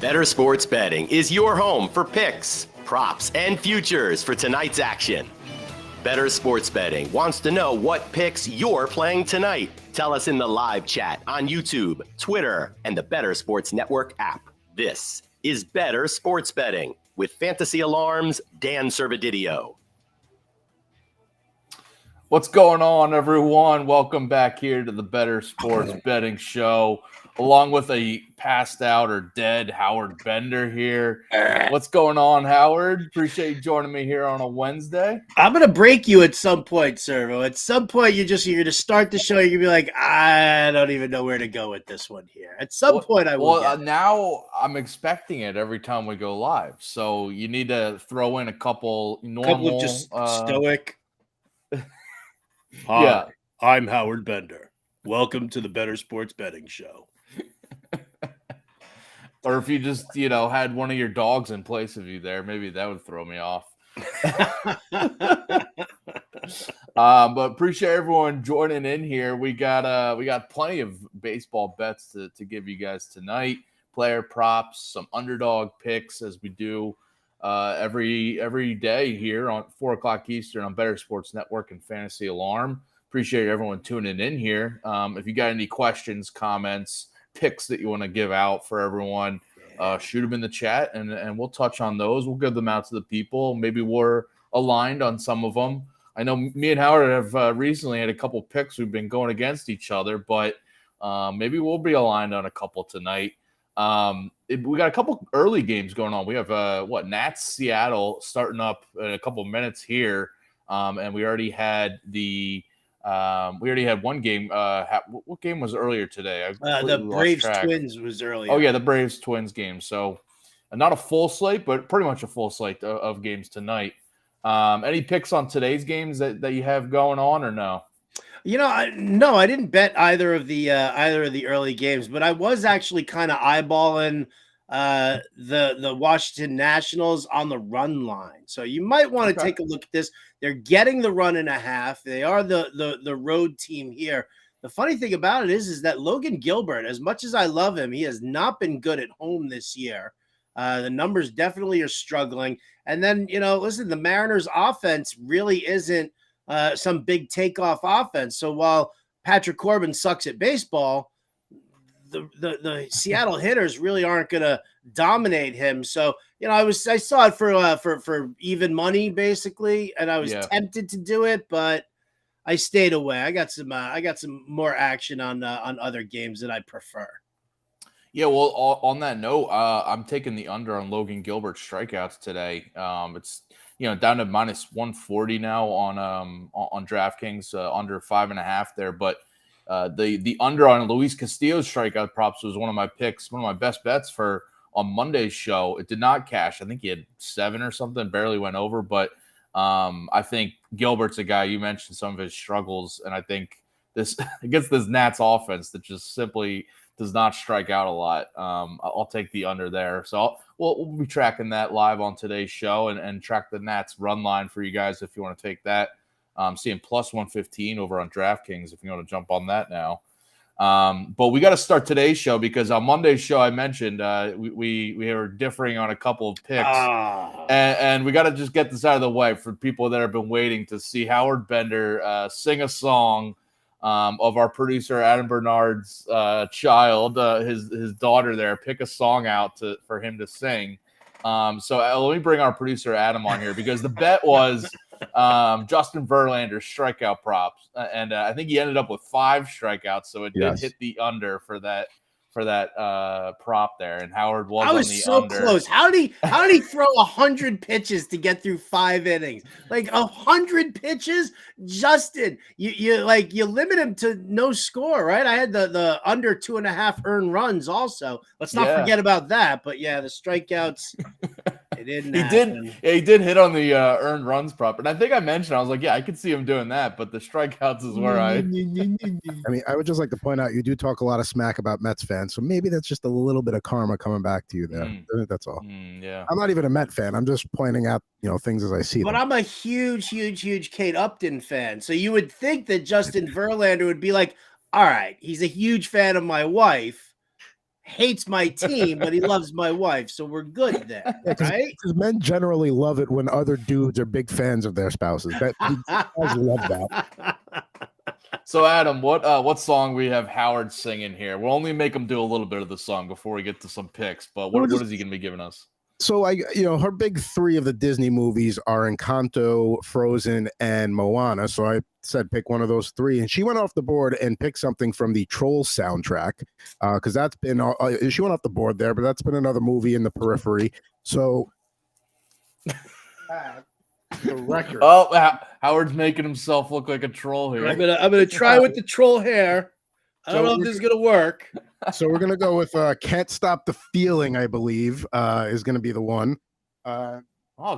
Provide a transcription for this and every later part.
Bettor Sports Betting is your home for picks, props, and futures for tonight's action. Bettor Sports Betting wants to know what picks you're playing tonight. Tell us in the live chat on YouTube, Twitter, and the Bettor Sports Network app. This is Bettor Sports Betting with Fantasy Alarm's Dan Servodidio. What's going on, everyone? Welcome back here to the Bettor Sports Betting Show, along with a passed out or dead Howard Bender here. What's going on, Howard? Appreciate you joining me here on a Wednesday. I'm going to break you at some point, Servo. At some point, you're going to start the show. You're going to be like, I don't even know where to go with this one here. At some point, I will. Well, now I'm expecting it every time we go live. So you need to throw in a couple normal. Just stoic. Hi, Yeah. I'm Howard Bender. Welcome to the Bettor Sports Betting Show. Or if you just, had one of your dogs in place of you there, maybe that would throw me off. But appreciate everyone joining in here. We got plenty of baseball bets to give you guys tonight. Player props, some underdog picks as we do every day here on 4 o'clock Eastern on Bettor Sports Network and Fantasy Alarm. Appreciate everyone tuning in here. If you got any questions, comments, picks that you want to give out for everyone, shoot them in the chat and we'll touch on those. We'll give them out to the people. Maybe we're aligned on some of them. I know me and Howard have recently had a couple picks. We've been going against each other, but maybe we'll be aligned on a couple tonight. We got a couple early games going on. We have Nats Seattle starting up in a couple minutes here, and we already had one game. What game was earlier today? The Braves Twins was earlier. Oh yeah, the Braves Twins game. So not a full slate, but pretty much a full slate of games tonight. Any picks on today's games that you have going on or no? No, I didn't bet either of the early games, but I was actually kind of eyeballing the Washington Nationals on the run line. So you might want to take a look at this. They're getting the 1.5. They are the road team here. The funny thing about it is that Logan Gilbert, as much as I love him, he has not been good at home this year. The numbers definitely are struggling. And then, listen, the Mariners offense really isn't some big takeoff offense. So while Patrick Corbin sucks at baseball, the Seattle hitters really aren't going to dominate him. So, I saw it for even money basically, and I was tempted to do it, but I stayed away. I got some more action on other games that I prefer. Yeah, well, on that note, I'm taking the under on Logan Gilbert's strikeouts today. It's down to minus 140 now on DraftKings, under 5.5 there. But the under on Luis Castillo's strikeout props was one of my picks, one of my best bets for on Monday's show. It did not cash. I think he had 7 or something, barely went over. But I think Gilbert's a guy. You mentioned some of his struggles, and I think against this Nats offense that just simply does not strike out a lot. I'll take the under there. So we'll be tracking that live on today's show and track the Nats run line for you guys if you want to take that. Seeing plus 115 over on DraftKings if you want to jump on that now. But we got to start today's show because on Monday's show I mentioned we were differing on a couple of picks. And we got to just get this out of the way for people that have been waiting to see Howard Bender sing a song of our producer Adam Bernard's child, his daughter there, pick a song out for him to sing. So let me bring our producer Adam on here because the bet was Justin Verlander's strikeout props, and I think he ended up with 5 strikeouts, so it did hit the under for that prop there, and Howard was on the so under. Close. How did he throw 100 pitches to get through 5 innings? Like 100 pitches, Justin. You limit him to no score, right? I had the under 2.5 earned runs also. Let's not forget about that. But yeah, the strikeouts. It didn't. He did hit on the earned runs prop, and I think I mentioned I was like, I could see him doing that, but the strikeouts is where I mean, I would just like to point out you do talk a lot of smack about Mets fans, so maybe that's just a little bit of karma coming back to you there. That's all. Yeah, I'm not even a Met fan. I'm just pointing out things as I see them. But I'm a huge Kate Upton fan, so you would think that Justin Verlander would be like, all right, he's a huge fan of my wife. hates my team, but he loves my wife, so we're good there, right? Because men generally love it when other dudes are big fans of their spouses. Guys love that. So Adam, what song we have Howard singing here? We'll only make him do a little bit of the song before we get to some picks. But what is he going to be giving us? So her big three of the Disney movies are Encanto, Frozen, and Moana. So I said pick one of those three, and she went off the board and picked something from the Trolls soundtrack because that's been she went off the board there, but that's been another movie in the periphery. So the record. Oh, Howard's making himself look like a troll here. I'm gonna try with the troll hair. I don't know if this is gonna work. So we're gonna go with "Can't Stop the Feeling." I believe is gonna be the one.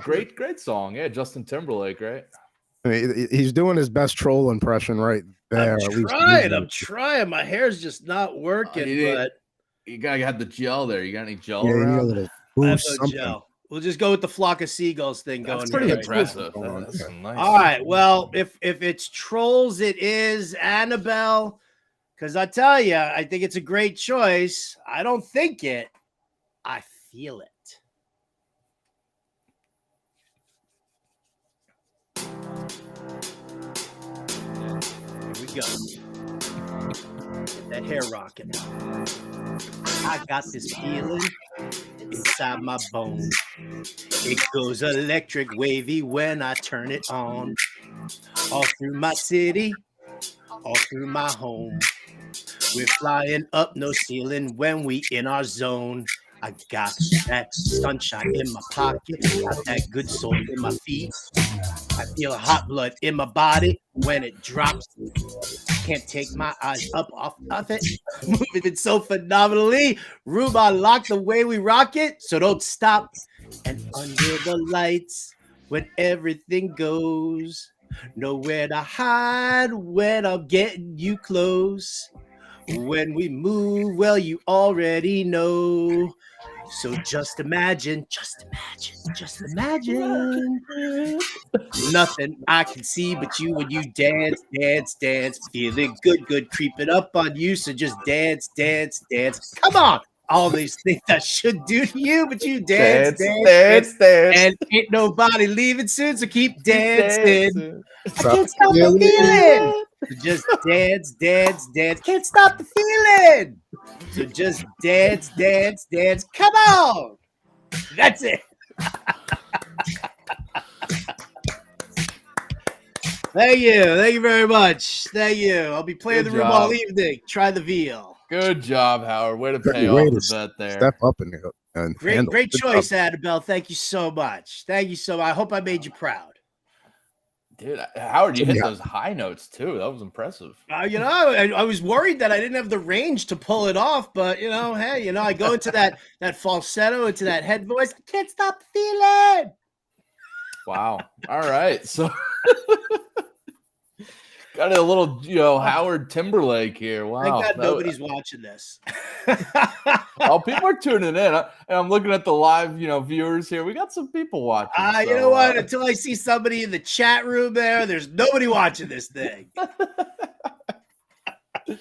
Great song. Yeah, Justin Timberlake, right? I mean, he's doing his best troll impression right there. I'm trying. My hair's just not working. But you gotta have the gel there. You got any gel yeah, around? I have no gel. We'll just go with the flock of seagulls thing going. That's pretty here, impressive. Right? That's nice. All right. Well, if it's trolls, it is Annabelle. Because I tell you, I think it's a great choice. I don't think it. I feel it. Here we go. Get that hair rocking. I got this feeling inside my bones. It goes electric wavy when I turn it on. All through my city, all through my home. We're flying up, no ceiling when we in our zone. I got that sunshine in my pocket, got that good soul in my feet. I feel hot blood in my body when it drops. Can't take my eyes up off of it. Moving it so phenomenally. Room I lock the way we rock it, so don't stop. And under the lights, when everything goes, nowhere to hide when I'm getting you close. When we move, well, you already know. So just imagine. Nothing I can see but you when you dance. Feeling good creeping up on you. So just dance. Come on. All these things I should do to you, but you dance. And ain't nobody leaving soon, so keep dancing. I can't stop the feeling. So just dance. Can't stop the feeling. So just dance. Come on. That's it. Thank you very much. Thank you. I'll be playing the room all evening. Try the veal. Good job, Howard. Way to pay off the bet there. Step up and great choice, Annabelle. Thank you so much. I hope I made you proud. Dude, Howard, you hit those high notes too. That was impressive. I was worried that I didn't have the range to pull it off, but hey, I go into that falsetto, into that head voice. I can't stop the feeling. Wow. All right. So got a little, Howard Timberlake here. Wow. Thank God nobody's watching this. Oh, people are tuning in. And I'm looking at the live, viewers here. We got some people watching. You know what? Until I see somebody in the chat room there's nobody watching this thing. All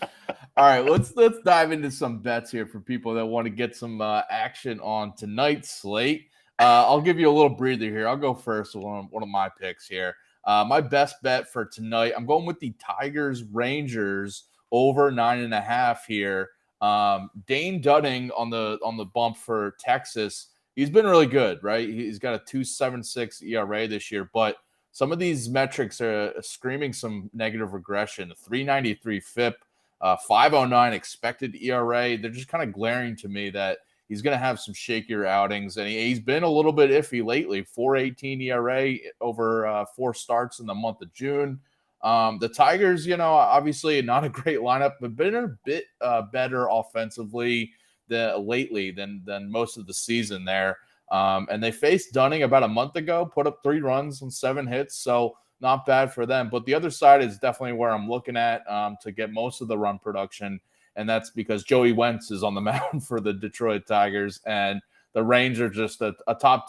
right, let's dive into some bets here for people that want to get some action on tonight's slate. I'll give you a little breather here. I'll go first with one of my picks here. My best bet for tonight, I'm going with the Tigers Rangers over 9.5 here. Dane Dunning on the bump for Texas. He's been really good, right? He's got a 2.76 ERA this year, but some of these metrics are screaming some negative regression. 3.93 FIP, 5.09 expected ERA. They're just kind of glaring to me that he's going to have some shakier outings, and he's been a little bit iffy lately. 4.18 ERA over 4 starts in the month of June. The Tigers, obviously not a great lineup, but been a bit better offensively lately than most of the season there. And they faced Dunning about a month ago, put up 3 runs and 7 hits, so not bad for them. But the other side is definitely where I'm looking at to get most of the run production. And that's because Joey Wentz is on the mound for the Detroit Tigers, and the Rangers are just a top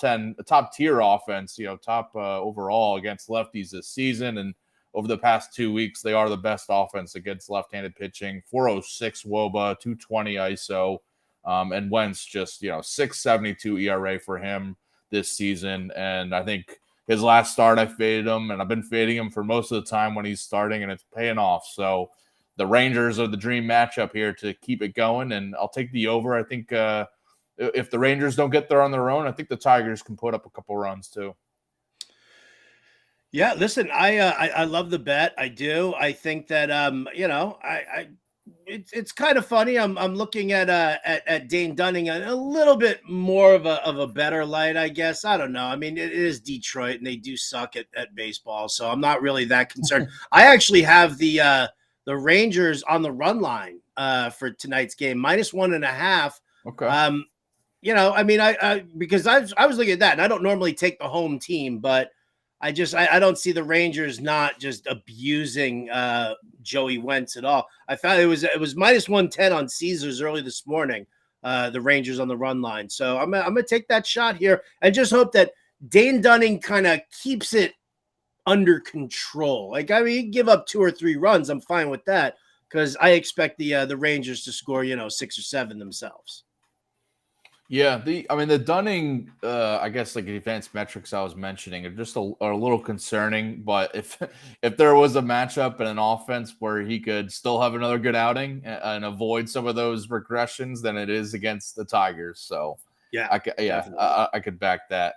tier offense, top overall against lefties this season. And over the past 2 weeks, they are the best offense against left-handed pitching. 406 WOBA, 220 ISO. And Wentz just 6.72 ERA for him this season, and I think his last start I faded him, and I've been fading him for most of the time when he's starting, and it's paying off. So the Rangers are the dream matchup here to keep it going, and I'll take the over. I think if the Rangers don't get there on their own, I think the Tigers can put up a couple runs too. Yeah, listen, I love the bet. I do. I think that it's kind of funny. I'm looking at Dane Dunning a little bit more of a better light, I guess. I don't know. I mean, it is Detroit and they do suck at baseball, so I'm not really that concerned. I actually have the Rangers on the run line for tonight's game, -1.5. Okay. I mean, I because I was looking at that, and I don't normally take the home team, but I don't see the Rangers not just abusing Joey Wentz at all. I found it was -110 on Caesars early this morning. The Rangers on the run line, so I'm gonna take that shot here and just hope that Dane Dunning kind of keeps it under control. Like, I mean, you give up 2 or 3 runs, I'm fine with that because I expect the Rangers to score 6 or 7 themselves. Yeah, the Dunning, I guess, like advanced metrics I was mentioning are just a little concerning. But if there was a matchup and an offense where he could still have another good outing and avoid some of those regressions, then it is against the Tigers. So yeah, I could back that.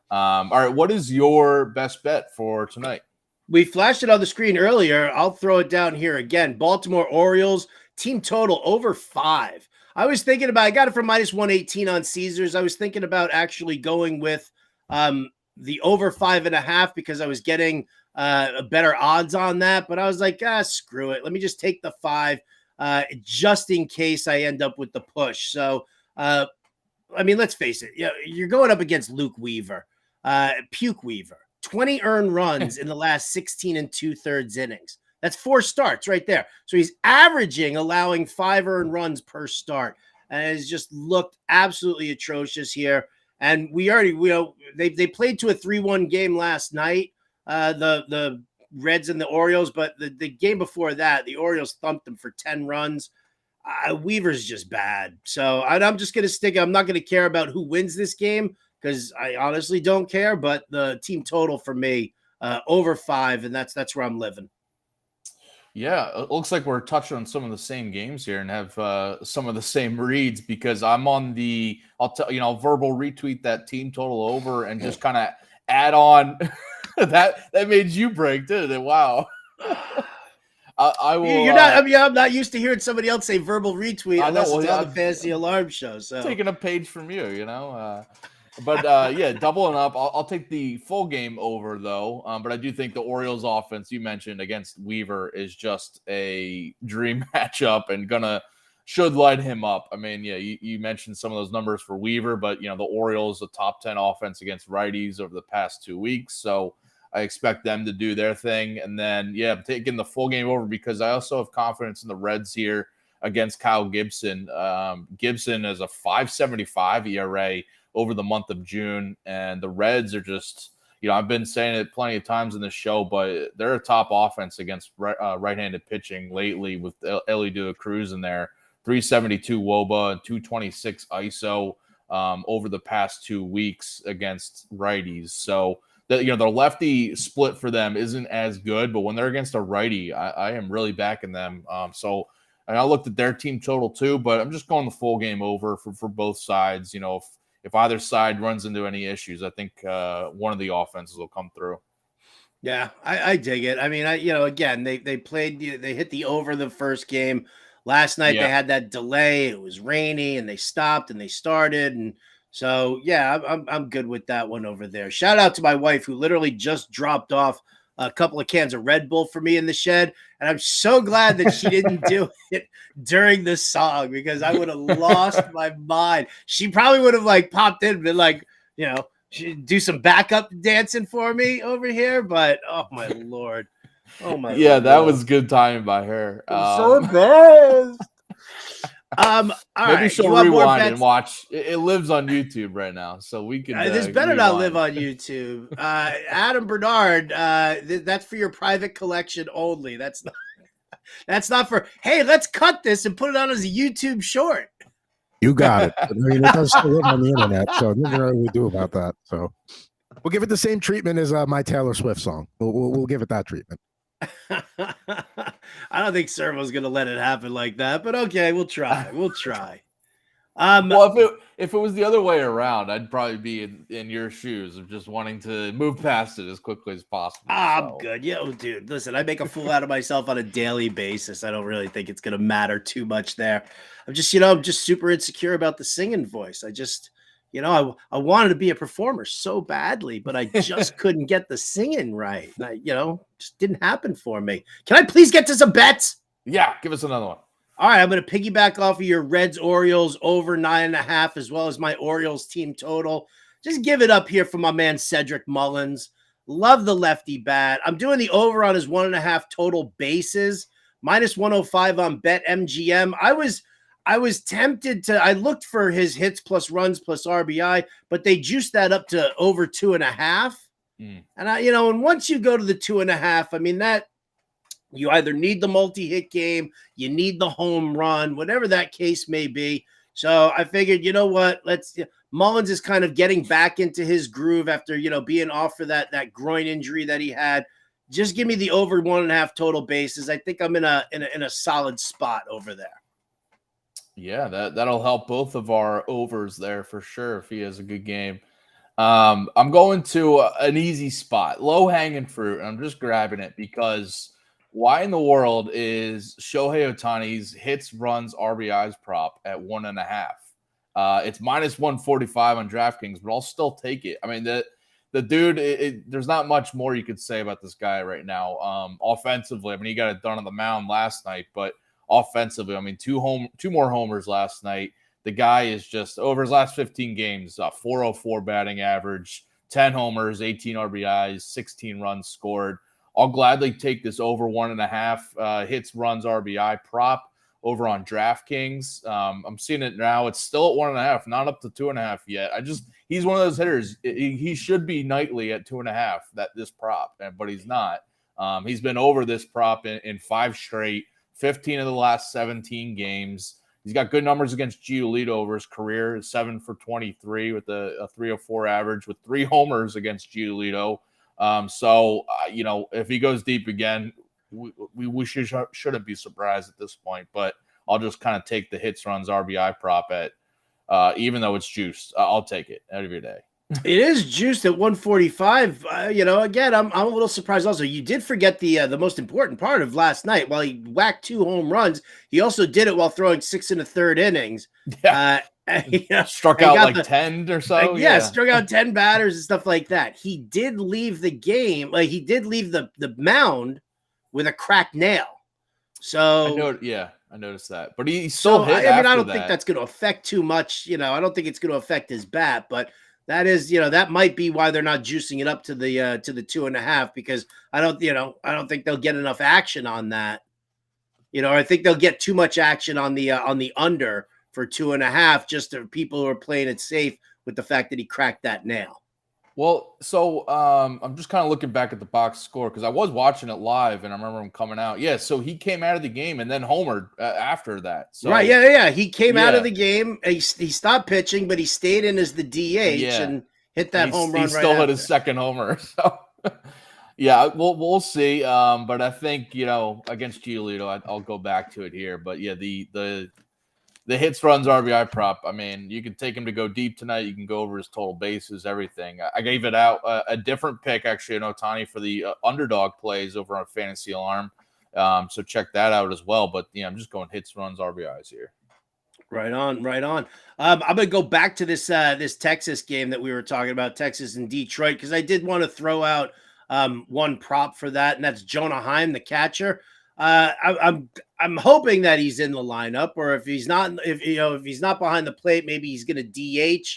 All right, what is your best bet for tonight? We flashed it on the screen earlier. I'll throw it down here again. Baltimore Orioles team total over 5. I was thinking about, I got it for -118 on Caesars. I was thinking about actually going with the over 5.5 because I was getting better odds on that. But I was like, screw it. Let me just take the 5 just in case I end up with the push. So, I mean, let's face it. You're going up against Luke Weaver, Puke Weaver, 20 earned runs in the last 16 2/3 innings. That's 4 starts right there. So he's allowing 5 earned runs per start, and has just looked absolutely atrocious here. And we already, they played to a 3-1 game last night, the Reds and the Orioles, but the game before that, the Orioles thumped them for 10 runs. Weaver's just bad. So I'm just going to stick. I'm not going to care about who wins this game because I honestly don't care. But the team total for me over 5, and that's where I'm living. Yeah, it looks like we're touching on some of the same games here and have some of the same reads because I'm on I'll verbal retweet that team total over and just kind of add on that made you break, didn't it? Wow. I will. You're not. I mean, I'm not used to hearing somebody else say verbal retweet unless it's on the Fantasy Alarm Show. So taking a page from you, But yeah, doubling up. I'll take the full game over though. But I do think the Orioles offense you mentioned against Weaver is just a dream matchup and should light him up. I mean, yeah, you mentioned some of those numbers for Weaver, but the Orioles, a top 10 offense against righties over the past 2 weeks. So I expect them to do their thing. And then, yeah, I'm taking the full game over because I also have confidence in the Reds here against Kyle Gibson. Gibson has a 5.75 ERA over the month of June, and the Reds are just, I've been saying it plenty of times in the show, but they're a top offense against right-handed pitching lately with Elly De La Cruz in there, 372 WOBA and 226 ISO over the past 2 weeks against righties. So the lefty split for them isn't as good, but when they're against a righty, I am really backing them. And I looked at their team total too, but I'm just going the full game over for both sides. If either side runs into any issues, I think one of the offenses will come through. Yeah, I dig it. I mean, again, they hit the over the first game. Last night they had that delay. It was rainy, and they stopped and they started, and so yeah, I'm good with that one over there. Shout out to my wife who literally just dropped off a couple of cans of Red Bull for me in the shed, and I'm so glad that she didn't do it during the song because I would have lost my mind. She probably would have popped in and been like, do some backup dancing for me over here. But oh my Lord. Oh my Lord. That was good timing by her. I'm so embarrassed. Maybe she'll rewind and watch. It lives on YouTube right now, so we can. This better not live on YouTube. Adam Bernard, that's for your private collection only. That's not for. Hey, let's cut this and put it on as a YouTube short. You got it. I mean, it does still live on the internet, so nothing really we do about that. So we'll give it the same treatment as my Taylor Swift song. We'll give it that treatment. I don't think Servo's going to let it happen like that, but okay, we'll try. We'll try. Well, if it was the other way around, I'd probably be in your shoes of just wanting to move past it as quickly as possible. I'm good. Yo, dude, listen, I make a fool out of myself on a daily basis. I don't really think it's going to matter too much there. I'm just super insecure about the singing voice. I just, I wanted to be a performer so badly, but I just couldn't get the singing right. Just didn't happen for me. Can I please get to some bets? Yeah, give us another one. All right, I'm going to piggyback off of your Reds Orioles over 9.5, as well as my Orioles team total. Just give it up here for my man Cedric Mullins. Love the lefty bat. I'm doing the over on his 1.5 total bases, -105 on BetMGM. I was tempted to. I looked for his hits plus runs plus RBI, but they juiced that up to over 2.5. And and once you go to the 2.5, I mean that. You either need the multi-hit game, you need the home run, whatever that case may be. So I figured, you know what? Mullins is kind of getting back into his groove after, being off for that groin injury that he had. Just give me the over 1.5 total bases. I think I'm in a solid spot over there. Yeah, that'll help both of our overs there for sure if he has a good game. I'm going to an easy spot, low-hanging fruit, and I'm just grabbing it because why in the world is Shohei Ohtani's hits, runs, RBIs prop at 1.5? It's -145 on DraftKings, but I'll still take it. I mean, the dude, there's not much more you could say about this guy right now. Offensively, I mean, he got it done on the mound last night, but offensively, I mean, two more homers last night. The guy is just over his last 15 games, 404 batting average, 10 homers, 18 RBIs, 16 runs scored. I'll gladly take this over 1.5 hits, runs, RBI prop over on DraftKings. I'm seeing it now. It's still at 1.5, not up to 2.5 yet. He's one of those hitters. He should be nightly at 2.5, this prop, but he's not. He's been over this prop in 5 straight, 15 of the last 17 games. He's got good numbers against Giolito over his career, 7 for 23 with a 304 average with 3 homers against Giolito. If he goes deep again, we shouldn't be surprised at this point, but I'll just kind of take the hits, runs, RBI prop at, even though it's juiced, I'll take it every day. It is juiced at 145. Again, I'm a little surprised also. You did forget the most important part of last night. While he whacked 2 home runs, he also did it while throwing 6 1/3 innings. Yeah. Struck out like 10 or so. Struck out 10 batters and stuff like that. He did leave the game. He did leave the mound with a cracked nail. So I noticed that. But he still hit. I don't think that's going to affect too much. I don't think it's going to affect his bat, but that is, that might be why they're not juicing it up to the 2.5, because I don't think they'll get enough action on that. I think they'll get too much action on the under for 2.5, just to people who are playing it safe with the fact that he cracked that nail. Well, so I'm just kind of looking back at the box score because I was watching it live and I remember him coming out. Yeah, so he came out of the game and then homered after that. So, right, yeah. He came out of the game. He stopped pitching, but he stayed in as the DH and hit that home run. He still hit his second homer. So, yeah, we'll see. But I think against Giolito, I'll go back to it here. But yeah, the hits, runs, RBI prop. I mean, you can take him to go deep tonight. You can go over his total bases, everything. I gave it out a different pick, actually, in Ohtani for the underdog plays over on Fantasy Alarm. So check that out as well. But I'm just going hits, runs, RBIs here. Right on. I'm going to go back to this Texas game that we were talking about, Texas and Detroit, because I did want to throw out one prop for that, and that's Jonah Heim, the catcher. I'm hoping that he's in the lineup, or if he's not behind the plate, maybe he's going to DH.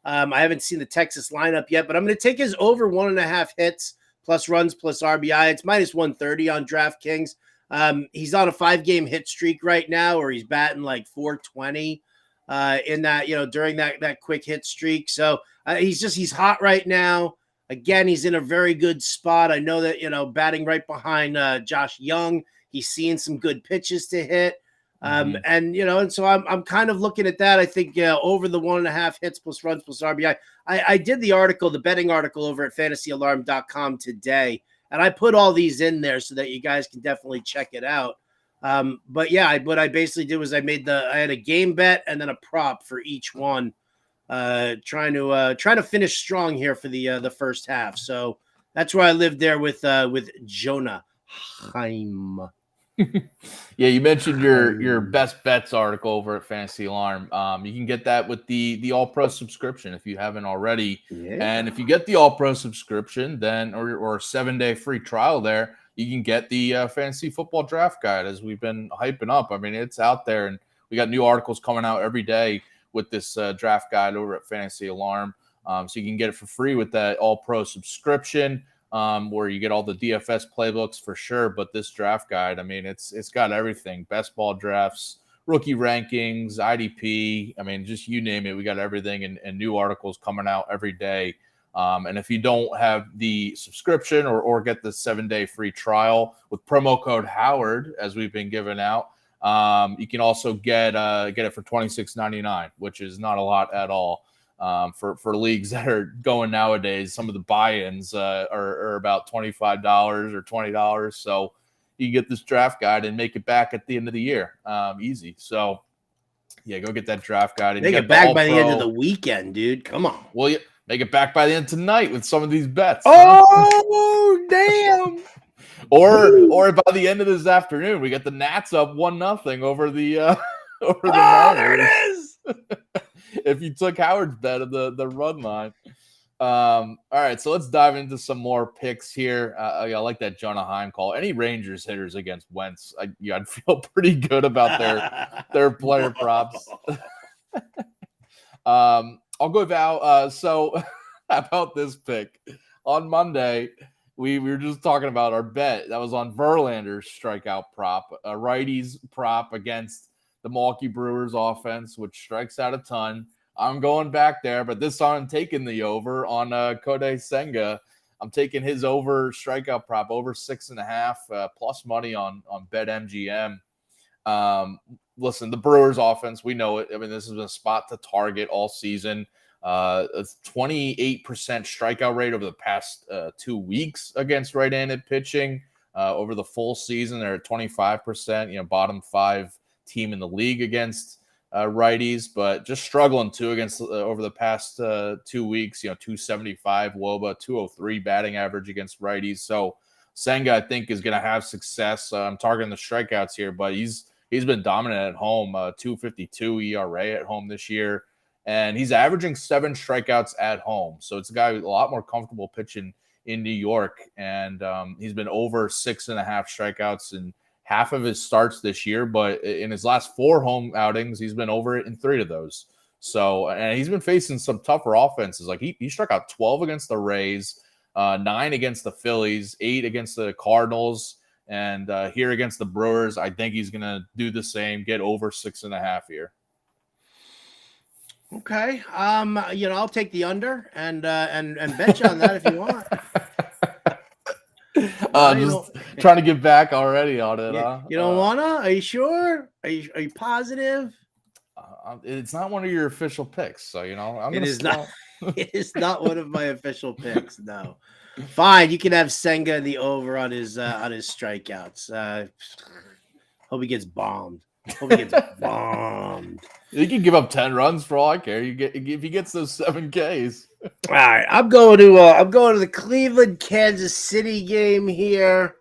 I haven't seen the Texas lineup yet, but I'm going to take his over 1.5 hits plus runs plus RBI. It's -130 on DraftKings. He's on a 5-game hit streak right now, or he's batting like 420 in that, during that quick hit streak. So he's hot right now. Again, he's in a very good spot. I know that, batting right behind Josh Young. He's seeing some good pitches to hit. And so I'm kind of looking at that. I think over the 1.5 hits plus runs plus RBI. I did the betting article over at fantasyalarm.com today, and I put all these in there so that you guys can definitely check it out. But yeah, what I basically did was I had a game bet and then a prop for each one, trying to finish strong here for the first half. So that's where I lived there with Jonah Heim. Yeah, you mentioned your best bets article over at Fantasy Alarm. You can get that with the All Pro subscription if you haven't already. Yeah. And if you get the All Pro subscription, then or a 7-day free trial there, you can get the fantasy football draft guide, as we've been hyping up. I mean, it's out there, and we got new articles coming out every day with this draft guide over at Fantasy Alarm. So you can get it for free with that All Pro subscription. Where you get all the DFS playbooks for sure, but this draft guide, I mean, it's got everything: best ball drafts, rookie rankings, IDP. I mean, just you name it, we got everything, and new articles coming out every day. And if you don't have the subscription or get the 7-day free trial with promo code Howard, as we've been giving out, you can also get it for $26.99, which is not a lot at all. For leagues that are going nowadays, some of the buy-ins are about $25 or $20. So you get this draft guide and make it back at the end of the year. Easy. So yeah, go get that draft guide. And make it back by the end of the weekend, dude. Come on. Well, yeah, make it back by the end tonight with some of these bets. Oh, damn. Or by the end of this afternoon, we got the Nats up 1-0 over the over the Mariners. There it is. If you took Howard's bet of the run line. All right, so let's dive into some more picks here. I like that Jonah Heim call. Any Rangers hitters against Wentz, I'd feel pretty good about their player props. I'll go without. So how about this pick? On Monday, we were just talking about our bet that was on Verlander's strikeout prop, a righties prop against the Milwaukee Brewers offense, which strikes out a ton. I'm going back there, but this time I'm taking the over on Kodai Senga. I'm taking his over strikeout prop over 6.5 plus money on BetMGM. Listen, the Brewers offense, we know it. I mean, this is a spot to target all season. A 28% strikeout rate over the past 2 weeks against right-handed pitching. Over the full season, they're at 25%. Bottom 5 team in the league against righties, but just struggling too against over the past 2 weeks. 275 WOBA, 203 batting average against righties. So Senga, I think, is going to have success. I'm targeting the strikeouts here, but he's been dominant at home. 2.52 ERA at home this year, and he's averaging 7 strikeouts at home. So it's a guy with a lot more comfortable pitching in New York, and he's been over 6.5 strikeouts in half of his starts this year, but in his last 4 home outings, he's been over it in 3 of those. So, and he's been facing some tougher offenses. Like he struck out 12 against the Rays, 9 against the Phillies, 8 against the Cardinals, and here against the Brewers. I think he's going to do the same, get over 6.5 here. Okay. I'll take the under and bet you on that if you want. Just trying to get back already on it. You don't wanna? Are you sure? Are you positive? It's not one of your official picks, so It is not one of my official picks. No. Fine, you can have Senga the over on his strikeouts. Hope he gets bombed. You can give up 10 runs for all I care. If he gets those 7 Ks. All right, I'm going to the Cleveland Kansas City game here.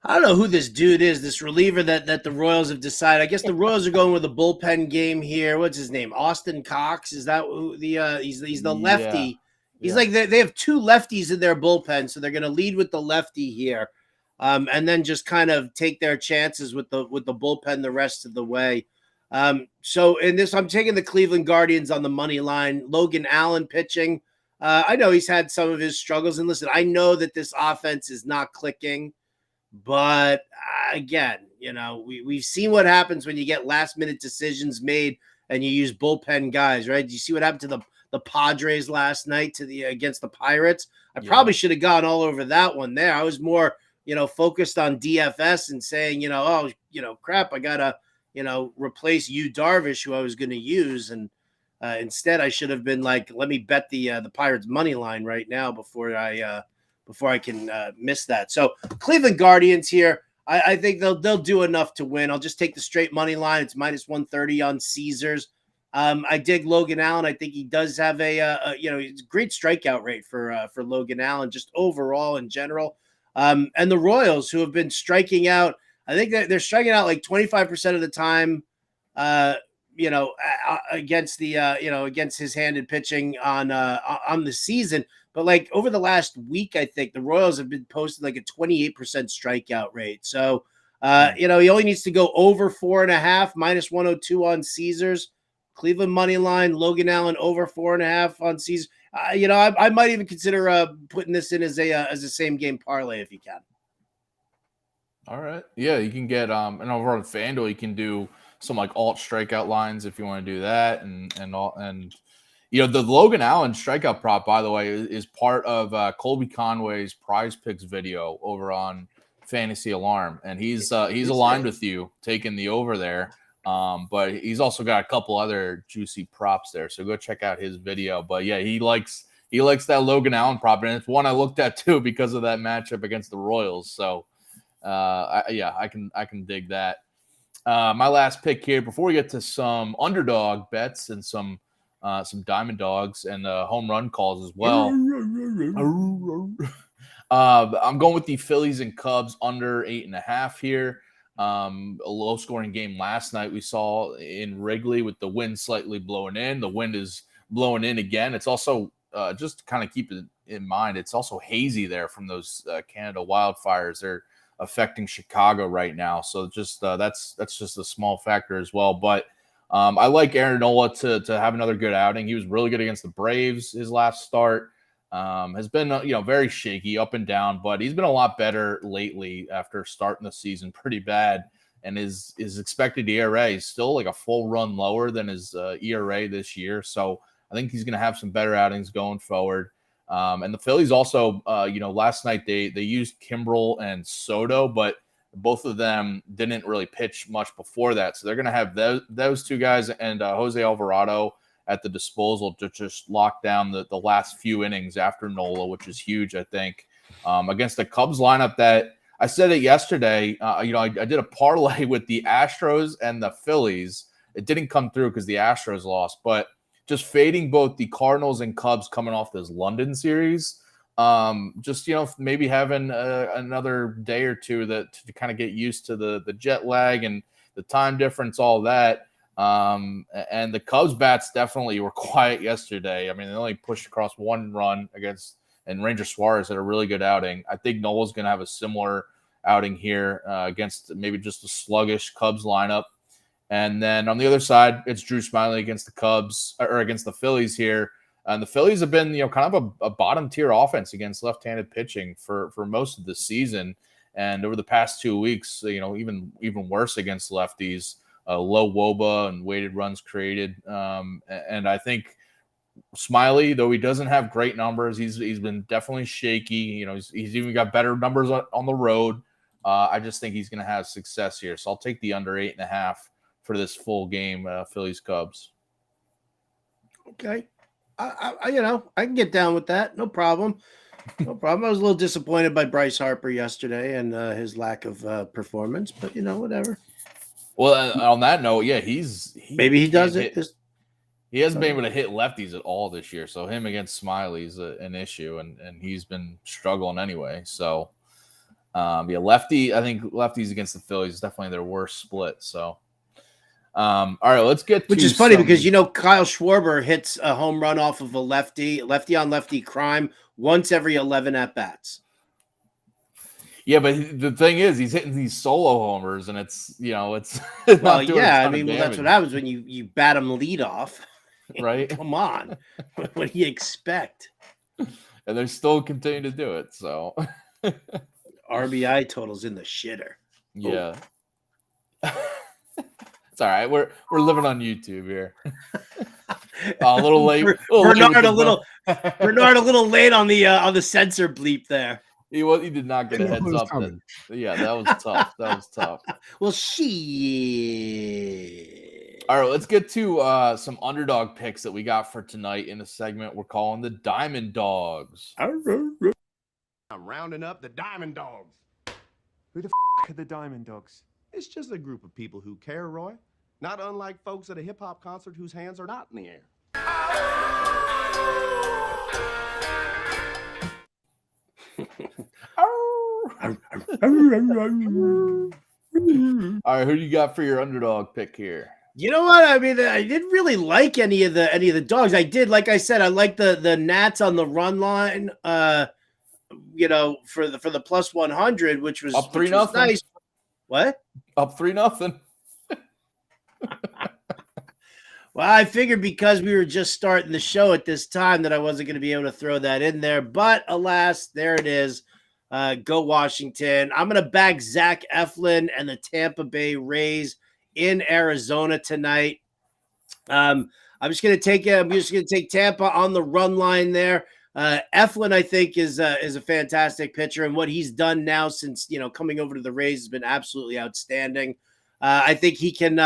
I don't know who this dude is, this reliever that the Royals have decided. I guess the Royals are going with a bullpen game here. What's his name? Austin Cox. Is that who he's the lefty? Yeah. He's like they have 2 lefties in their bullpen, so they're going to lead with the lefty here, and then just kind of take their chances with the bullpen the rest of the way. So in this, I'm taking the Cleveland Guardians on the money line. Logan Allen pitching. I know he's had some of his struggles, and listen, I know that this offense is not clicking, but again, we've seen what happens when you get last minute decisions made and you use bullpen guys, right? Do you see what happened to the Padres last night against the Pirates? I probably should have gone all over that one there. I was more focused on DFS and saying, oh, crap, I gotta, replace Darvish, who I was going to use, and instead I should have been like, let me bet the Pirates money line right now before I can miss that. So Cleveland Guardians here. I think they'll do enough to win. I'll just take the straight money line. It's minus 130 on Caesars. I dig Logan Allen. I think he does have a great strikeout rate for Logan Allen, just overall in general. And the Royals, who have been striking out, I think that they're striking out like 25% of the time, against the against his handed pitching on the season. But like over the last week, I think the Royals have been posting like a 28% strikeout rate. So, he only needs to go over 4.5, minus 102 on Caesars. Cleveland money line, Logan Allen over 4.5 on Caesars. I might even consider putting this in as a same game parlay if you can. All right. Yeah, you can get and over on FanDuel, you can do some like alt strikeout lines if you want to do that, and the Logan Allen strikeout prop, by the way, is part of Colby Conway's Prize Picks video over on Fantasy Alarm, and he's aligned with you taking the over there. But he's also got a couple other juicy props there, so go check out his video. But yeah, he likes that Logan Allen prop, and it's one I looked at too because of that matchup against the Royals. So I can dig that. My last pick here before we get to some underdog bets and some diamond dogs and home run calls as well. I'm going with the Phillies and Cubs under 8.5 here. A low scoring game last night we saw in Wrigley with the wind slightly blowing in. The wind is blowing in again. It's also just to kind of keep it in mind, it's also hazy there from those Canada wildfires. They're affecting Chicago right now. So just that's just a small factor as well. But I like Aaron Nola to have another good outing. He was really good against the Braves his last start. Has been very shaky up and down, but he's been a lot better lately after starting the season pretty bad. And his expected ERA is still like a full run lower than his ERA this year. So I think he's going to have some better outings going forward. And the Phillies also, last night they used Kimbrel and Soto, but both of them didn't really pitch much before that. So they're going to have those two guys and Jose Alvarado at the disposal to just lock down the last few innings after Nola, which is huge, I think, against the Cubs lineup that I said it yesterday. I did a parlay with the Astros and the Phillies. It didn't come through because the Astros lost, but just fading both the Cardinals and Cubs coming off this London series. Maybe having another day or two to kind of get used to the jet lag and the time difference, all that. And the Cubs bats definitely were quiet yesterday. I mean, they only pushed across one run and Ranger Suarez had a really good outing. I think Nola's going to have a similar outing here against maybe just a sluggish Cubs lineup. And then on the other side, it's Drew Smyly against the Cubs or against the Phillies here. And the Phillies have been, kind of a bottom tier offense against left-handed pitching for most of the season. And over the past 2 weeks, even worse against lefties, low WOBA and weighted runs created. And I think Smyly, though he doesn't have great numbers, he's been definitely shaky. He's even got better numbers on the road. I just think he's going to have success here. So I'll take the under 8.5 for this full game, Phillies Cubs. Okay. I can get down with that. No problem. No problem. I was a little disappointed by Bryce Harper yesterday and his lack of performance, but whatever. Well, on that note, yeah, maybe he does it. He hasn't been able to hit lefties at all this year, so him against Smyly is an issue, and he's been struggling anyway. So, I think lefties against the Phillies is definitely their worst split. So, all right, let's get to which is funny because Kyle Schwarber hits a home run off of a lefty on lefty crime once every 11 at bats. Yeah, but the thing is, he's hitting these solo homers, and it's well, that's what happens when you bat him lead off, right? Come on, what do you expect? And they're still continuing to do it. So RBI totals in the shitter. Yeah. It's all right. We're living on YouTube here. A little late. Bernard a little late on the censor bleep there. He did not get a Didn't know heads it was up. coming. Yeah, that was tough. That was tough. Well, shit. All right, let's get to some underdog picks that we got for tonight in a segment we're calling the Diamond Dogs. I'm rounding up the Diamond Dogs. Who the are the Diamond Dogs? It's just a group of people who care, Roy. Not unlike folks at a hip-hop concert whose hands are not in the air. All right, who do you got for your underdog pick here? You know what? I mean, I didn't really like any of the dogs. I did, like I said, I like the Nats on the run line. You know, for the plus 100, which was Up 3-0. Nice. What? Up 3-0. Well, I figured because we were just starting the show at this time that I wasn't going to be able to throw that in there. But alas, there it is. Go Washington. I'm going to back Zach Eflin and the Tampa Bay Rays in Arizona tonight. I'm just going to take Tampa on the run line there. Eflin, I think, is a fantastic pitcher, and what he's done now since coming over to the Rays has been absolutely outstanding. I think he can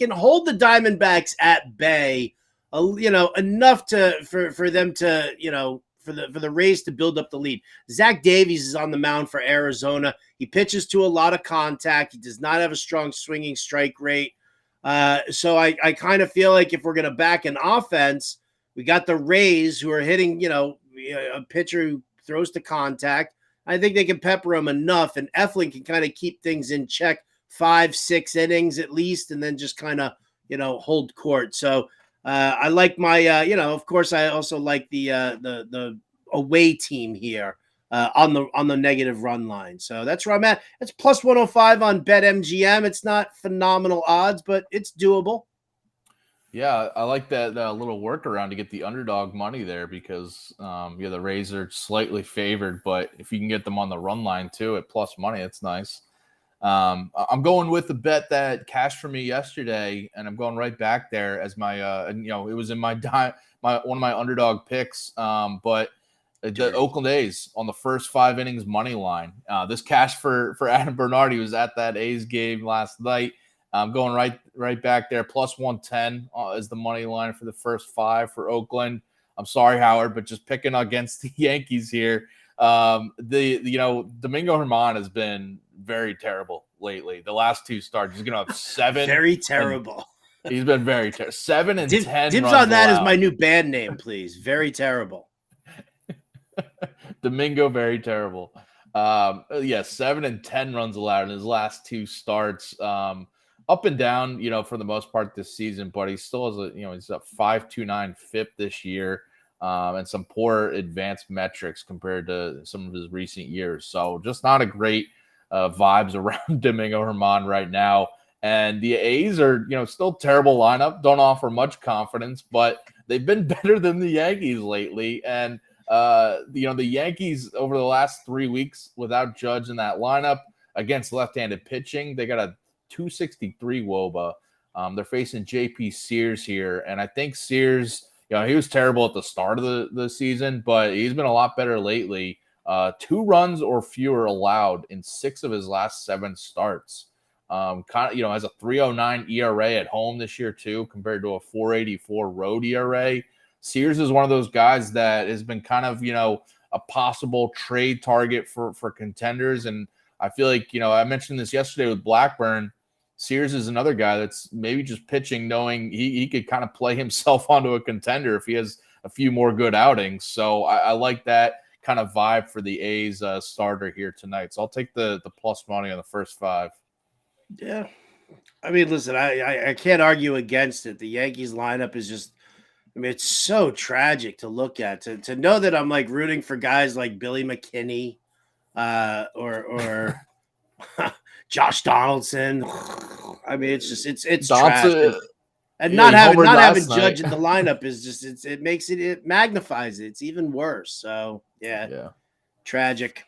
hold the Diamondbacks at bay, enough for them to for the Rays to build up the lead. Zach Davies is on the mound for Arizona. He pitches to a lot of contact. He does not have a strong swinging strike rate. So I kind of feel like if we're going to back an offense, we got the Rays who are hitting, a pitcher who throws to contact. I think they can pepper him enough, and Eflin can kind of keep things in check 5-6 innings at least, and then just kind of, hold court. So I like my, of course, I also like the away team here on the negative run line. So that's where I'm at. It's plus 105 on BetMGM. It's not phenomenal odds, but it's doable. Yeah, I like that little workaround to get the underdog money there because, the Rays are slightly favored, but if you can get them on the run line too at plus money, it's nice. I'm going with the bet that cashed for me yesterday, and I'm going right back there as my, it was in my one of my underdog picks, but the Oakland A's on the first 5 innings money line. This cash for Adam Bernard. He was at that A's game last night. I'm going right back there. Plus 110 is the money line for the first 5 for Oakland. I'm sorry, Howard, but just picking against the Yankees here. Domingo Germán has been very terrible lately. The last 2 starts, he's going to have 7. Very terrible. He's been very terrible. 7 and 10. Dibs on that is my new band name, please. Very terrible. Domingo, very terrible. 7 and 10 runs allowed in his last 2 starts. Up and down, for the most part this season, but he still has he's a 5.29 FIP this year, and some poor advanced metrics compared to some of his recent years. So just not a great vibes around Domingo Germán right now. And the A's are, still terrible lineup, don't offer much confidence, but they've been better than the Yankees lately. And the Yankees over the last 3 weeks without Judge in that lineup against left-handed pitching, they got a 263 WOBA. They're facing JP Sears here, and I think Sears, he was terrible at the start of the season, but he's been a lot better lately. 2 runs or fewer allowed in 6 of his last 7 starts. Has a 3.09 ERA at home this year too, compared to a 4.84 road ERA. Sears is one of those guys that has been kind of a possible trade target for contenders, and I feel like I mentioned this yesterday with Blackburn. Sears is another guy that's maybe just pitching knowing he could kind of play himself onto a contender if he has a few more good outings. So I like that kind of vibe for the A's starter here tonight. So I'll take the plus money on the first 5. Yeah. I mean, listen, I can't argue against it. The Yankees lineup is just, it's so tragic to look at. To know that I'm like rooting for guys like Billy McKinney or Josh Donaldson. I mean, it's just it's trash. And not having Judge in the lineup is just it magnifies it. It's even worse. So yeah. Tragic.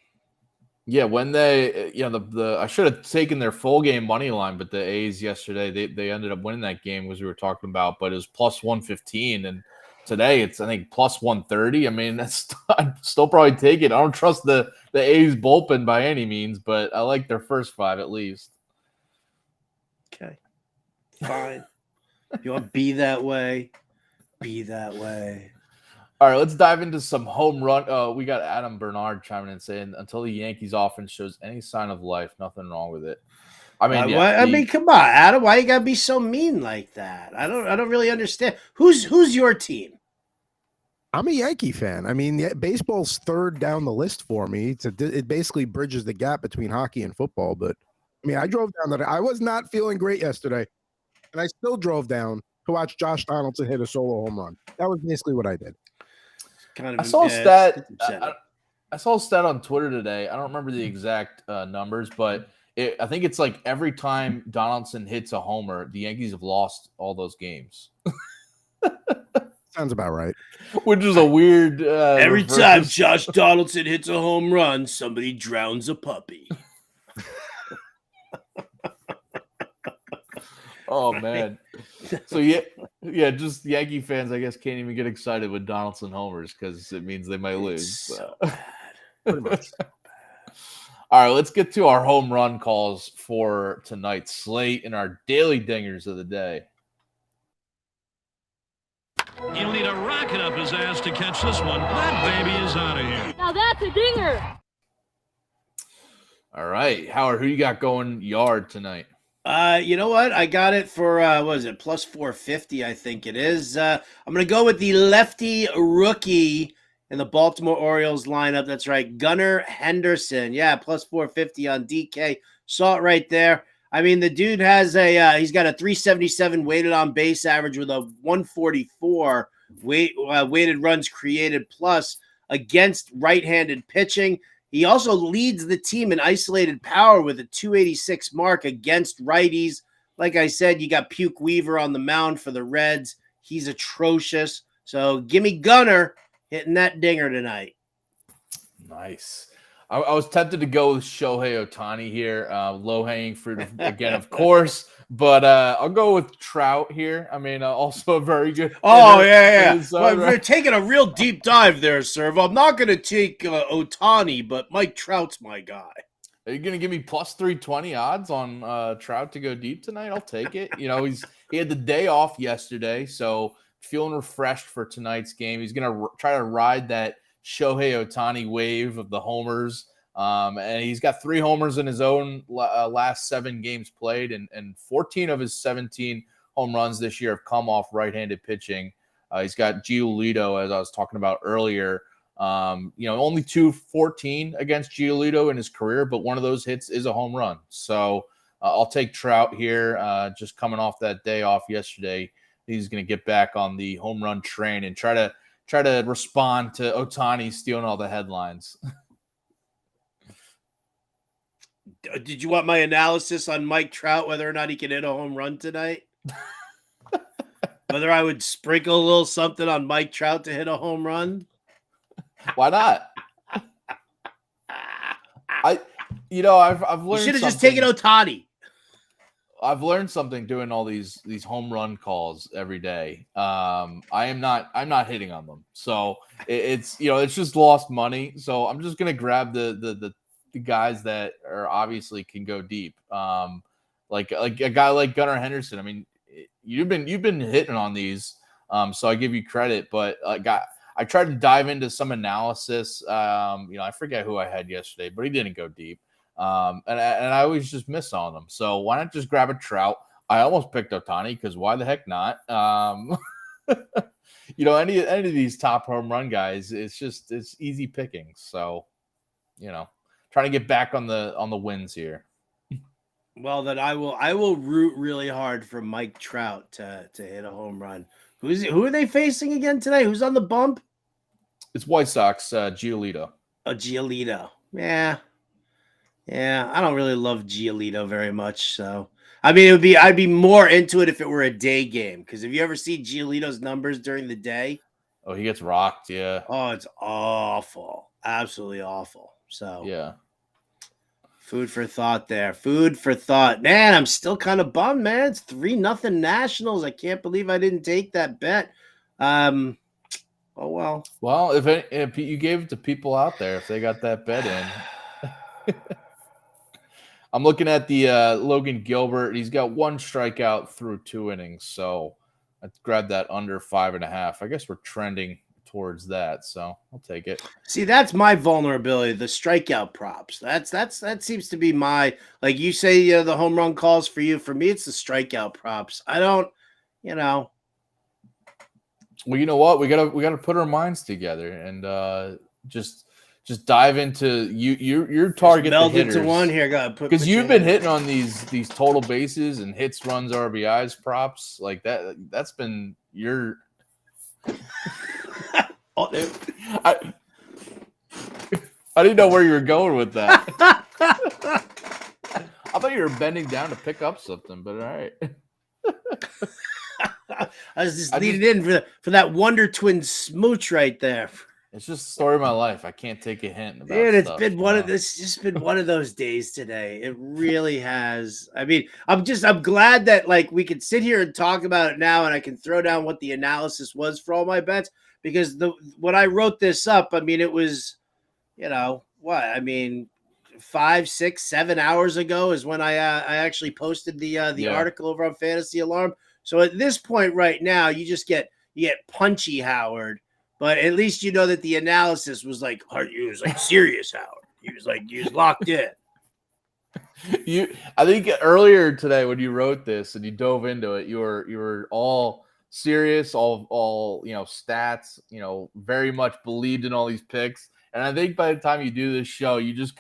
Yeah, when they I should have taken their full game money line, but the A's yesterday they ended up winning that game as we were talking about, but it was plus 115, and Today it's I think plus 130. I mean, that's I'd still probably take it. I don't trust the A's bullpen by any means, but I like their first 5 at least. Okay, fine. You want to be that way? Be that way. All right, let's dive into some home run. We got Adam Bernard chiming in saying, until the Yankees offense shows any sign of life, nothing wrong with it. I mean, I mean, come on, Adam. Why you gotta be so mean like that? I don't really understand. Who's your team? I'm a Yankee fan. I mean, baseball's third down the list for me. It basically bridges the gap between hockey and football. But I mean, I drove down that. I was not feeling great yesterday, and I still drove down to watch Josh Donaldson hit a solo home run. That was basically what I did. I saw a stat. I saw a stat on Twitter today. I don't remember the exact numbers, but I think it's like every time Donaldson hits a homer, the Yankees have lost all those games. Sounds about right. Which is a weird. Every time Josh Donaldson hits a home run, somebody drowns a puppy. Oh man. So yeah, just Yankee fans, I guess, can't even get excited with Donaldson homers because it means they might lose. So bad. Pretty much. All right, let's get to our home run calls for tonight's slate and our daily dingers of the day. He'll need a rocket up his ass to catch this one. That baby is out of here. Now that's a dinger. All right, Howard, who you got going yard tonight? You know what? I got it for what is it? Plus 450, I think it is. I'm gonna go with the lefty rookie in the Baltimore Orioles lineup. That's right, Gunnar Henderson. Yeah, plus 450 on DK. Saw it right there. I mean, the dude has he's got a 377 weighted on base average with a 144 weighted runs created plus against right-handed pitching. He also leads the team in isolated power with a 286 mark against righties. Like I said, you got Puke Weaver on the mound for the Reds. He's atrocious. So give me Gunnar hitting that dinger tonight. Nice. I was tempted to go with Shohei Ohtani here. Low-hanging fruit again, of course. But I'll go with Trout here. I mean, also a very good. Oh, yeah. Well, we're taking a real deep dive there, Serv. I'm not going to take Ohtani, but Mike Trout's my guy. Are you going to give me plus 320 odds on Trout to go deep tonight? I'll take it. You know, he had the day off yesterday, so feeling refreshed for tonight's game. He's going to try to ride that Shohei Ohtani wave of the homers. And he's got 3 homers in his own last 7 games played, and 14 of his 17 home runs this year have come off right-handed pitching. He's got Giolito, as I was talking about earlier. Only 214 against Giolito in his career, but one of those hits is a home run. So I'll take Trout here, just coming off that day off yesterday. He's going to get back on the home run train and try to respond to Ohtani stealing all the headlines. Did you want my analysis on Mike Trout, whether or not he can hit a home run tonight? Whether I would sprinkle a little something on Mike Trout to hit a home run? Why not? I've learned. You should have just taken Ohtani. I've learned something doing all these home run calls every day. I'm not hitting on them, so it's just lost money. So I'm just gonna grab the guys that are obviously can go deep. Like a guy like Gunnar Henderson. I mean, you've been hitting on these, so I give you credit. But I tried to dive into some analysis. I forget who I had yesterday, but he didn't go deep. And I always just miss on them. So why not just grab a Trout? I almost picked Ohtani because why the heck not? Any of these top home run guys, it's easy picking. So, trying to get back on the wins here. Well, then I will root really hard for Mike Trout to hit a home run. Who are they facing again today? Who's on the bump? It's White Sox, Giolito. Oh, Giolito. Yeah. I don't really love Giolito very much. So, I mean, I'd be more into it if it were a day game. Because if you ever see Giolito's numbers during the day, oh, he gets rocked. Yeah. Oh, it's awful, absolutely awful. So, yeah. Food for thought there. Food for thought. Man, I'm still kind of bummed, man. It's 3-0 Nationals. I can't believe I didn't take that bet. Oh well. Well, if you gave it to people out there, if they got that bet in. I'm looking at the Logan Gilbert. He's got 1 strikeout through 2 innings, so I'd grab that under 5.5. I guess we're trending towards that, so I'll take it. See, that's my vulnerability, the strikeout props. That seems to be my, like you say, the home run calls for you. For me, it's the strikeout props. I don't, Well, you know what? We gotta put our minds together and just dive into your target the meld hitters. into one here, God, because you've been hitting on these total bases and hits, runs, RBIs props like that. That's been your. I didn't know where you were going with that. I thought you were bending down to pick up something, but all right. I was just leading in for that Wonder Twin smooch right there. It's just the story of my life. I can't take a hint about Dude, it's stuff, been it's just been one of those days today. It really has. I mean, I'm glad that like we can sit here and talk about it now, and I can throw down what the analysis was for all my bets, because when I wrote this up, I mean, it was, what? I mean, 5, 6, 7 hours ago is when I actually posted the article over on Fantasy Alarm. So at this point right now, you get punchy Howard. But at least you know that the analysis was like serious, Howard. He was locked in. I think earlier today when you wrote this and you dove into it, you were all serious, all stats, very much believed in all these picks. And I think by the time you do this show, you just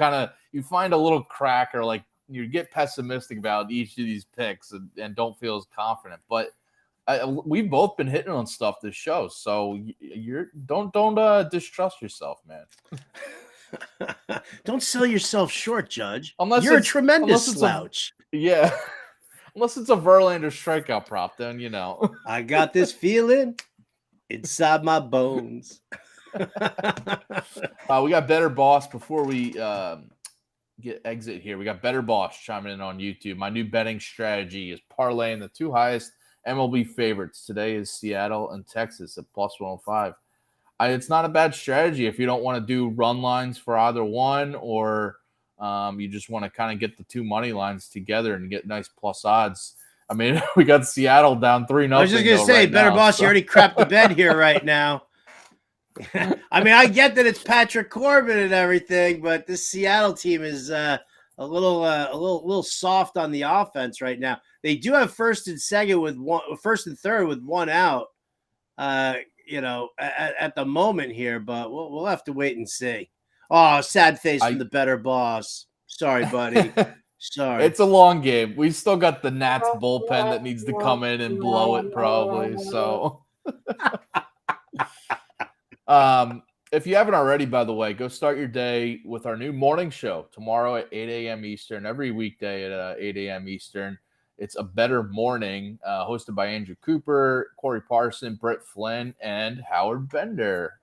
you find a little crack, or like you get pessimistic about each of these picks and don't feel as confident. But we've both been hitting on stuff this show, so don't distrust yourself, man. Don't sell yourself short, Judge. Unless you're a tremendous slouch. Yeah, unless it's a Verlander strikeout prop, then I got this feeling inside my bones. We got Better Boss before we exit here. We got Better Boss chiming in on YouTube. My new betting strategy is parlaying the 2 highest MLB favorites. Today is Seattle and Texas at +105. It's not a bad strategy if you don't want to do run lines for either one, or you just want to kind of get the 2 money lines together and get nice plus odds. I mean, we got Seattle down 3-0. I was just going to say, Better Boss, you already crapped the bed here right now. I mean, I get that it's Patrick Corbin and everything, but this Seattle team is a little soft on the offense right now. They do have first and third with 1 out, at the moment here, but we'll have to wait and see. Oh, sad face from the Better Boss. Sorry, buddy. Sorry. It's a long game. We still got the Nats bullpen that needs to come in and blow it probably. So, if you haven't already, by the way, go start your day with our new morning show tomorrow at 8 a.m. Eastern, every weekday at 8 a.m. Eastern. It's A Better Morning, hosted by Andrew Cooper, Corey Parson, Brett Flynn, and Howard Bender.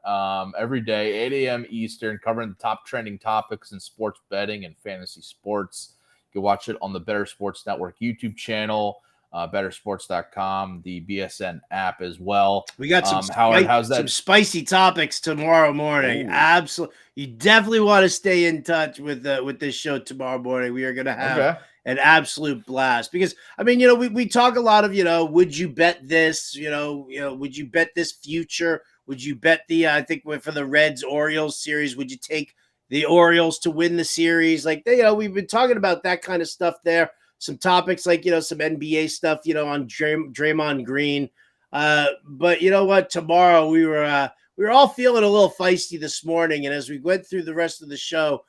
Every day, 8 a.m. Eastern, covering the top trending topics in sports betting and fantasy sports. You can watch it on the Better Sports Network YouTube channel, bettersports.com, the BSN app as well. We got some Howard, how's that? Some spicy topics tomorrow morning. Absolutely. You definitely want to stay in touch with this show tomorrow morning. We are going to have an absolute blast, because I mean, we talk a lot of, would you bet this, would you bet this future? Would you bet I think for the Reds Orioles series, would you take the Orioles to win the series? Like, we've been talking about that kind of stuff there. Some topics like, some NBA stuff, on Draymond Green. But you know what? Tomorrow we were all feeling a little feisty this morning. And as we went through the rest of the show,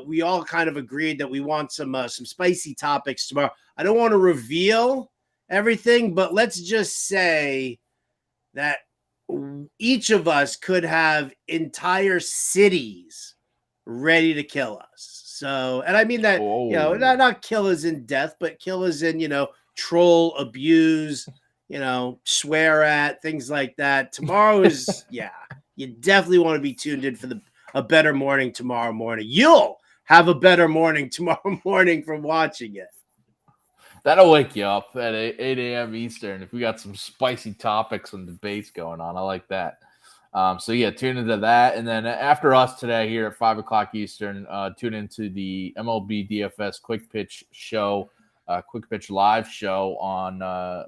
we all kind of agreed that we want some spicy topics tomorrow. I don't want to reveal everything, but let's just say that each of us could have entire cities ready to kill us. So, and I mean that, not kill as in death, but kill as in, troll, abuse, swear at, things like that. Tomorrow is, you definitely want to be tuned in for a better morning tomorrow morning. You'll have a better morning tomorrow morning from watching it. That'll wake you up at 8 a.m. Eastern if we got some spicy topics and debates going on. I like that. So yeah, tune into that. And then after us today here at 5 o'clock Eastern, tune into the MLB DFS Quick Pitch show, Quick Pitch live show on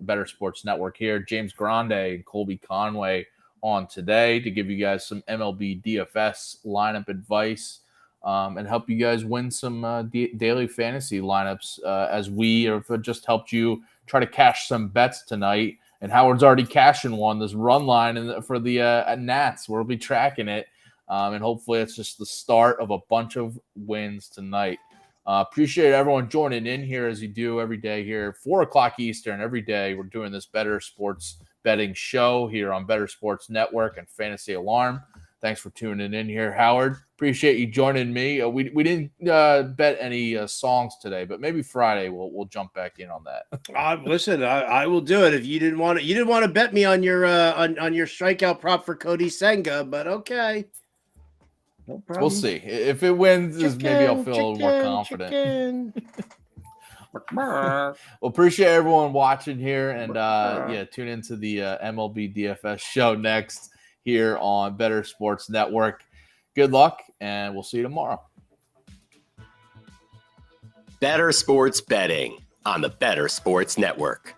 Bettor Sports Network here. James Grande and Colby Conway on today to give you guys some MLB DFS lineup advice and help you guys win some daily fantasy lineups as we have just helped you try to cash some bets tonight. And Howard's already cashing one, this run line for the Nats. We'll be tracking it. And hopefully it's just the start of a bunch of wins tonight. Appreciate everyone joining in here as you do every day here. 4 o'clock Eastern every day. We're doing this Bettor Sports betting show here on Bettor Sports Network and Fantasy Alarm. Thanks for tuning in here, Howard. Appreciate you joining me. We didn't bet any songs today, but maybe Friday we'll jump back in on that. Listen, I will do it. If you didn't want to bet me on your on your strikeout prop for Cody Senga, but okay, no problem. We'll see if it wins. Maybe I'll feel a little more confident. Well, appreciate everyone watching here, and tune into the MLB DFS show next here on Bettor Sports Network. Good luck, and we'll see you tomorrow. Bettor Sports Betting on the Bettor Sports Network.